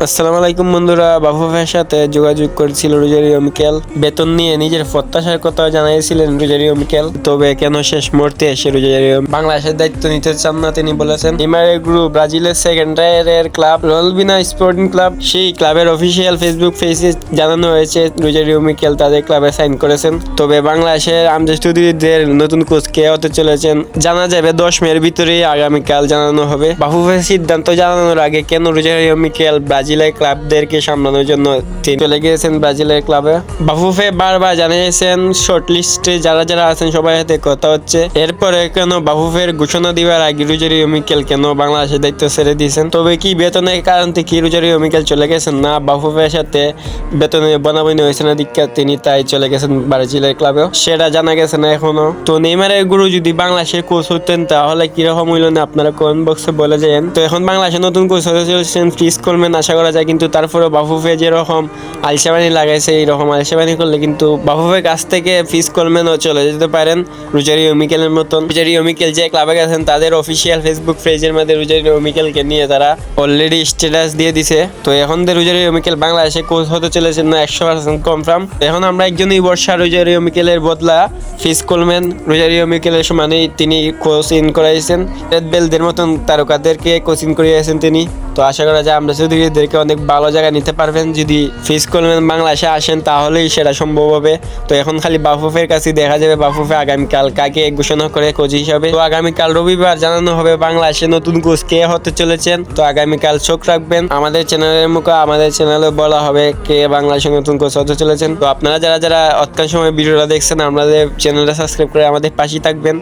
আসসালামু আলাইকুম বন্ধুরা, বাফুফের সাথে যোগাযোগ করেছিল রোজারিও মিকেল। বেতন নিয়ে নিজের প্রত্যাশার কথা জানিয়েছিলেন রোজারিও মিকেল। তবে কেন শেষ মুহূর্তে এসে রোজারিও বাংলাদেশের দায়িত্ব নিতে চান না তিনি বলেছেন। নেইমারের গ্রুপ ব্রাজিলের সেকেন্ড টায়ারের ক্লাব রোলভিনা স্পোর্টিং ক্লাব, সেই ক্লাবের অফিসিয়াল ফেসবুক পেজে জানানো হয়েছে রোজারিও মিকেল তাদের ক্লাবে সাইন করেছেন। তবে বাংলাদেশের আমজাদ চৌধুরীদের নতুন কোচ কে হতে চলেছেন জানা যাবে 10 মের ভিতরেই, আগামীকাল জানানো হবে। বাফুফের সিদ্ধান্ত জানানোর আগে কেন রোজারিও মিকেল ব্রাজিলের ক্লাবদেরকে সামলানোর জন্য তিনি চলে গিয়েছেন ব্রাজিলের ক্লাবে। বাফুফে বারবার জানিয়েছেন শর্ট লিস্টে যারা যারা আছেন সবার সাথে কথা হচ্ছে। এরপরে কেন বাফুফের ঘোষণা দিবার আগে রোজারিও মিকেল কেন বাংলাদেশের দায়িত্ব ছেড়ে দিয়েছেন? তবে কি বেতনের কারণ থেকে রোজারিও মিকেল চলে গেছেন, না বাফুফের সাথে বেতনে বনাবনি হয়েছে না দীক্ষা তিনি তাই চলে গেছেন ব্রাজিলের ক্লাবেও, সেটা জানা গেছে না এখনো। তো নেইমারের গুরু যদি বাংলাদেশের কোচ হতেন তাহলে কিরকম হইল না আপনারা কমেন্ট বক্সে বলে যান। তো এখন বাংলাদেশের নতুন কোচ হতে চলেছেন ফ্রিজ করবেন আশা করা যায়, কিন্তু তারপরে বাফুফে যেরকম আলসেবানি লাগাইছে এইরকম আলসেবানি করলে কিন্তু বাফুফের কাছ থেকে ফিস কলম্যানও চলে যেতে পারেন রোজারিও মিকেলের মতন। রোজারিও মিকেল যে ক্লাবে গেছেন তাদের অফিসিয়াল ফেসবুক পেজের মধ্যে রোজারিও মিকেলকে নিয়ে তারা অলরেডি স্ট্যাটাস দিয়ে দিছে। তো এখন রোজারিও মিকেল বাংলাদেশে কোচ হতে চলেছেন না 100% কনফার্ম। এখন আমরা একজনই বর্ষা রোজারিও মিকেলের বদলা ফিস কলম্যান রোজারিও মিকেলের সমানেই তিনি কোচিং করাইছেন, রেড বেলদের মতন তারকাদেরকে কোচিং করিয়েছেন তিনি। তো আশা করা যায় আমরা চৌধুরীদেরকে অনেক ভালো জায়গায় নিতে পারবেন। যদি ফিস কলম্যান বাংলাদেশে আসেন তাহলেই সেটা সম্ভব হবে। তো এখন খালি বাফুফের কাছে দেখা যাবে বাফুফে আগামীকাল কাকে ঘোষণা করে কোচ হিসাবে। তো আগামীকাল রবিবার জানানো হবে বাংলাদেশে নতুন কোচ কে হতে চলেছেন। তো আগামীকাল চোখ রাখবেন আমাদের চ্যানেলের মুখে, আমাদের চ্যানেলে বলা হবে কে বাংলাদেশের নতুন কোচ হতে চলেছেন। তো আপনারা যারা যারা অতকাল সময় ভিডিওটা দেখছেন আমাদের চ্যানেলটা সাবস্ক্রাইব করে আমাদের পাশেই থাকবেন।